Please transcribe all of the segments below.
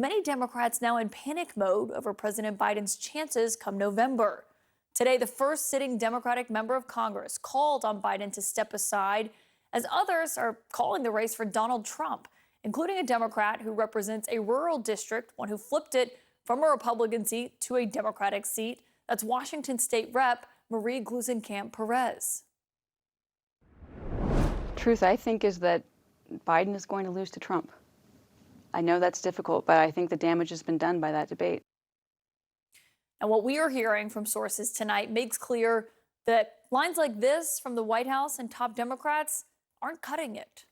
Many Democrats now in panic mode over President Biden's chances come November. Today, the first sitting Democratic member of Congress called on Biden to step aside as others are calling the race for Donald Trump, including a Democrat who represents a rural district, one who flipped it from a Republican seat to a Democratic seat. That's Washington State Rep. Marie Gluesenkamp Perez. Truth, I think, is that Biden is going to lose to Trump. I know that's difficult, but I think the damage has been done by that debate. And what we are hearing from sources tonight makes clear that lines like this from the White House and top Democrats aren't cutting it.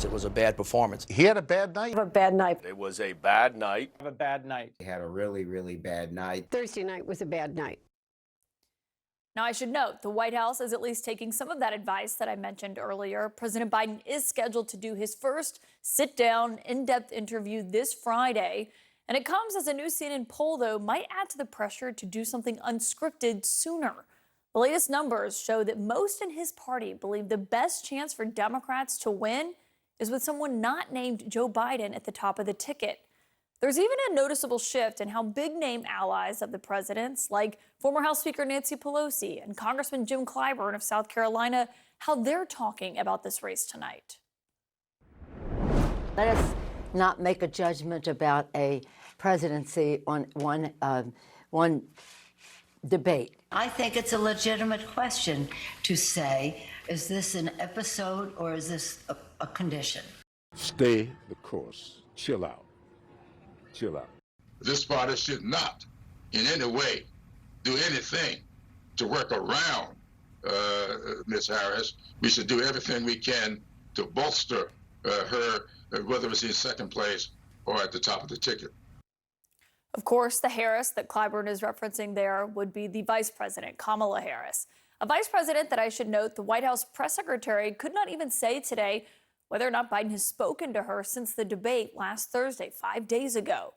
It was a bad performance. He had a bad night. A bad night. It was a bad night. A bad night. He had a really, really bad night. Thursday night was a bad night. Now, I should note, the White House is at least taking some of that advice that I mentioned earlier. President Biden is scheduled to do his first sit-down, in-depth interview this Friday. And it comes as a new CNN poll, though, might add to the pressure to do something unscripted sooner. The latest numbers show that most in his party believe the best chance for Democrats to win is with someone not named Joe Biden at the top of the ticket. There's even a noticeable shift in how big-name allies of the president's, like former House Speaker Nancy Pelosi and Congressman Jim Clyburn of South Carolina, how they're talking about this race tonight. Let us not make a judgment about a presidency on one debate. I think it's a legitimate question to say, is this an episode or is this a condition? Stay the course. Chill out. Chill out. This party should not in any way do anything to work around Ms. Harris. We should do everything we can to bolster her, whether it's in second place or at the top of the ticket. Of course, the Harris that Clyburn is referencing there would be the vice president, Kamala Harris. A vice president that I should note the White House press secretary could not even say today whether or not Biden has spoken to her since the debate last Thursday, 5 days ago.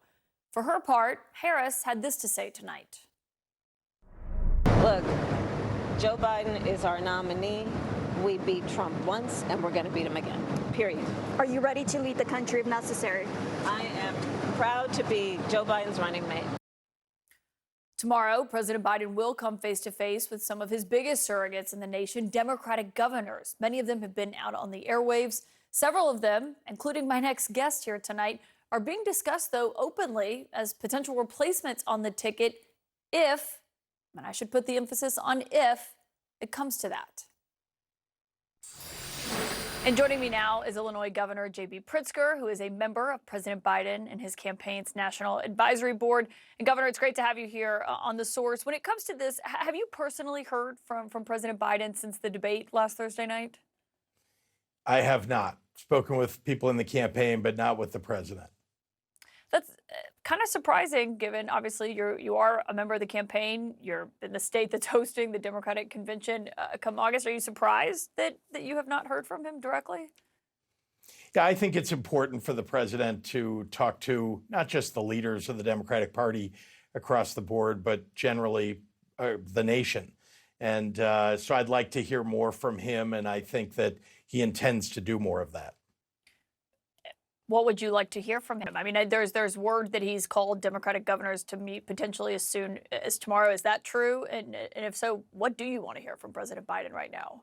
For her part, Harris had this to say tonight. Look, Joe Biden is our nominee. We beat Trump once, and we're going to beat him again, period. Are you ready to lead the country if necessary? I am proud to be Joe Biden's running mate. Tomorrow, President Biden will come face-to-face with some of his biggest surrogates in the nation, Democratic governors. Many of them have been out on the airwaves. Several of them, including my next guest here tonight, are being discussed, though, openly as potential replacements on the ticket if, and I should put the emphasis on if, it comes to that. And joining me now is Illinois Governor J.B. Pritzker, who is a member of President Biden and his campaign's National Advisory Board. And Governor, it's great to have you here on The Source. When it comes to this, have you personally heard from President Biden since the debate last Thursday night? I have not spoken with people in the campaign, but not with the president. That's kind of surprising, given obviously you are a member of the campaign. You're in the state that's hosting the Democratic convention come August. Are you surprised that you have not heard from him directly? Yeah, I think it's important for the president to talk to not just the leaders of the Democratic Party across the board, but generally the nation. And so I'd like to hear more from him, and I think that he intends to do more of that. What would you like to hear from him? I mean, there's word that he's called Democratic governors to meet potentially as soon as tomorrow. Is that true? And if so, what do you want to hear from President Biden right now?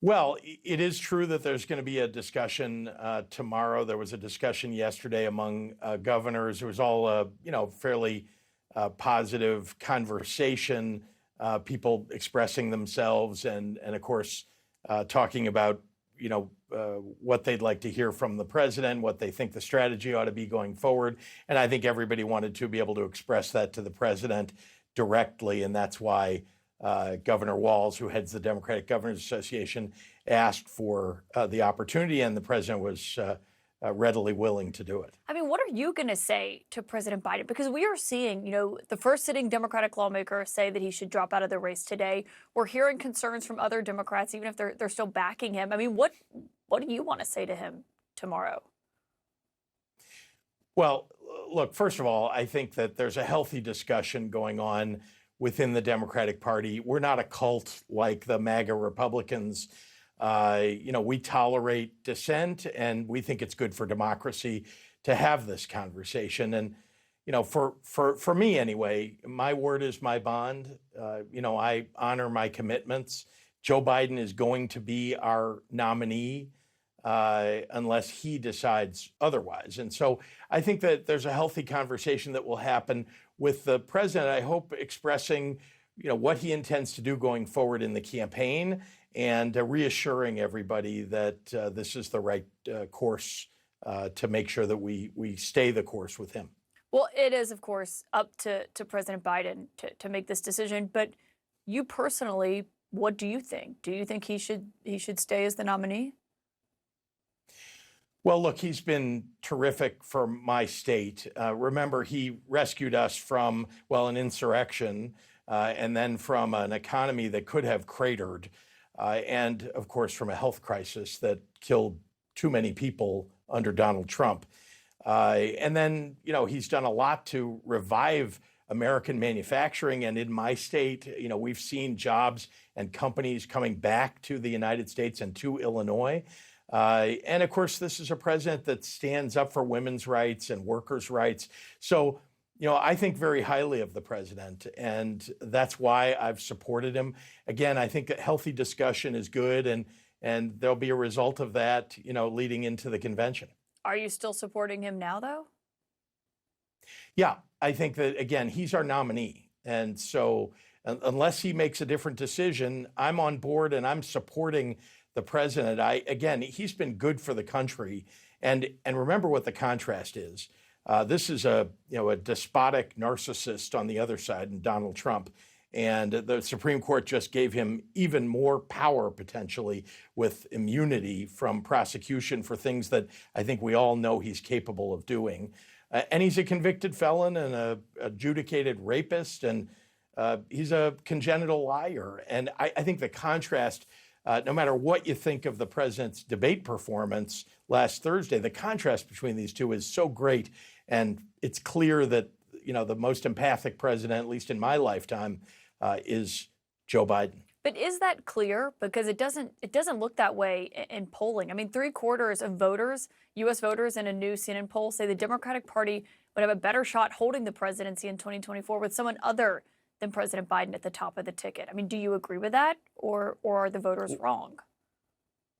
Well, it is true that there's going to be a discussion tomorrow. There was a discussion yesterday among governors. It was all, fairly positive conversation, people expressing themselves and of course, talking about, what they'd like to hear from the president, what they think the strategy ought to be going forward. And I think everybody wanted to be able to express that to the president directly. And that's why Governor Walz, who heads the Democratic Governors Association, asked for the opportunity, and the president was readily willing to do it. I mean, what are you going to say to President Biden? Because we are seeing, the first sitting Democratic lawmaker say that he should drop out of the race today. We're hearing concerns from other Democrats, even if they're still backing him. I mean, what do you want to say to him tomorrow? Well, look, first of all, I think that there's a healthy discussion going on within the Democratic Party. We're not a cult like the MAGA Republicans. We tolerate dissent, and we think it's good for democracy to have this conversation. And for me anyway, my word is my bond. I honor my commitments. Joe Biden is going to be our nominee unless he decides otherwise. And so I think that there's a healthy conversation that will happen with the president, I hope, expressing what he intends to do going forward in the campaign and reassuring everybody that this is the right course to make sure that we stay the course with him. Well, it is, of course, up to President Biden to make this decision. But you personally, what do you think? Do you think he should stay as the nominee? Well, look, he's been terrific for my state. Remember, he rescued us from, an insurrection and then from an economy that could have cratered and, of course, from a health crisis that killed too many people under Donald Trump. And then, he's done a lot to revive American manufacturing. And in my state, we've seen jobs and companies coming back to the United States and to Illinois. And of course, this is a president that stands up for women's rights and workers' rights. So, I think very highly of the president, and that's why I've supported him. Again, I think a healthy discussion is good, and there'll be a result of that, leading into the convention. Are you still supporting him now, though? Yeah, I think that, again, he's our nominee. And so unless he makes a different decision, I'm on board and I'm supporting the president. Again, he's been good for the country. And remember what the contrast is. This is a despotic narcissist on the other side, and Donald Trump. And the Supreme Court just gave him even more power, potentially, with immunity from prosecution for things that I think we all know he's capable of doing. And he's a convicted felon and an adjudicated rapist, and he's a congenital liar. And I think the contrast, no matter what you think of the president's debate performance last Thursday, the contrast between these two is so great. And it's clear that, the most empathic president, at least in my lifetime, is Joe Biden. But is that clear? Because it doesn't look that way in polling. I mean, 3/4 of voters, U.S. voters, in a new CNN poll say the Democratic Party would have a better shot holding the presidency in 2024 with someone other than President Biden at the top of the ticket. I mean, do you agree with that, or are the voters wrong?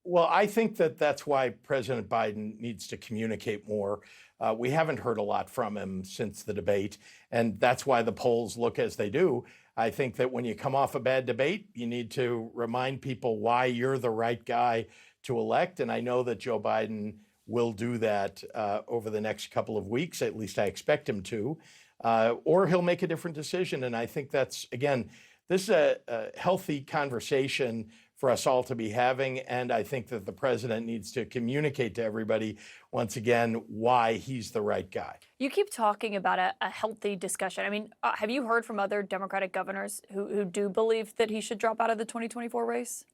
Well, I think that's why President Biden needs to communicate more. We haven't heard a lot from him since the debate, and that's why the polls look as they do. I think that when you come off a bad debate, you need to remind people why you're the right guy to elect. And I know that Joe Biden will do that over the next couple of weeks. At least I expect him to. Or he'll make a different decision. And I think that's, again, this is a healthy conversation for us all to be having. And I think that the president needs to communicate to everybody, once again, why he's the right guy. You keep talking about a healthy discussion. I mean, have you heard from other Democratic governors who do believe that he should drop out of the 2024 race?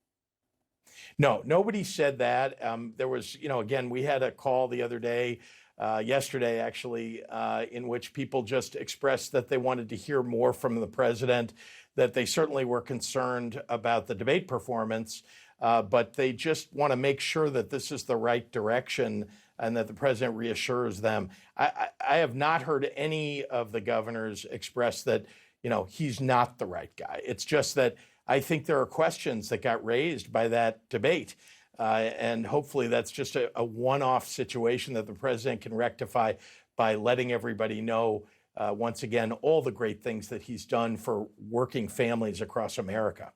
No, nobody said that. There was, again, we had a call the other day, yesterday actually, in which people just expressed that they wanted to hear more from the president, that they certainly were concerned about the debate performance, but they just want to make sure that this is the right direction and that the president reassures them. I have not heard any of the governors express that, he's not the right guy. It's just that I think there are questions that got raised by that debate. And hopefully that's just a one-off situation that the president can rectify by letting everybody know, once again, all the great things that he's done for working families across America.